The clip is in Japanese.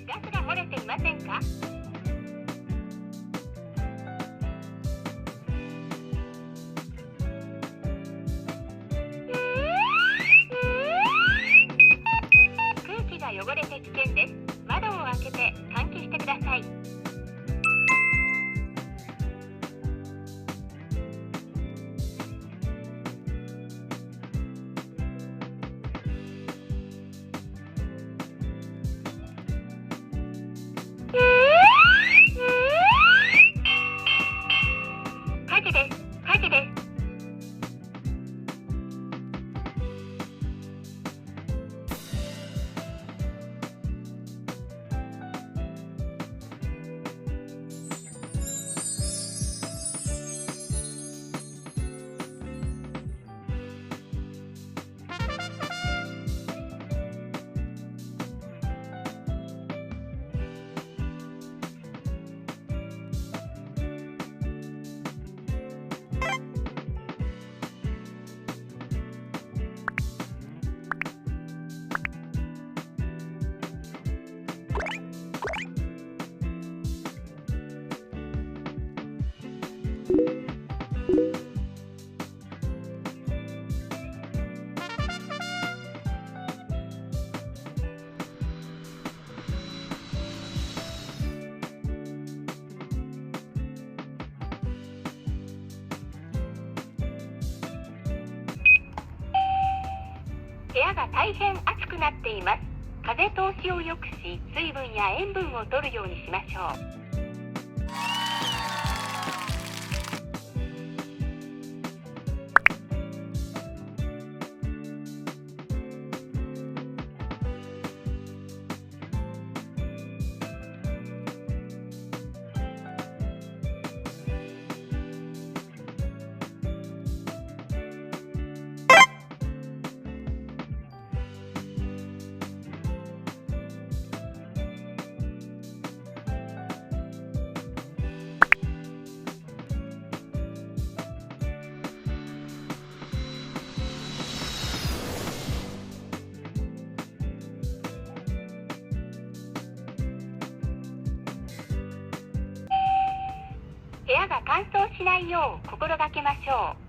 ガスが漏れていませんか？空気が汚れて危険です。窓を開けて換気してください。火事です。火事です。部屋が大変暑くなっています。風通しを良くし、水分や塩分を取るようにしましょう。部屋が乾燥しないよう心がけましょう。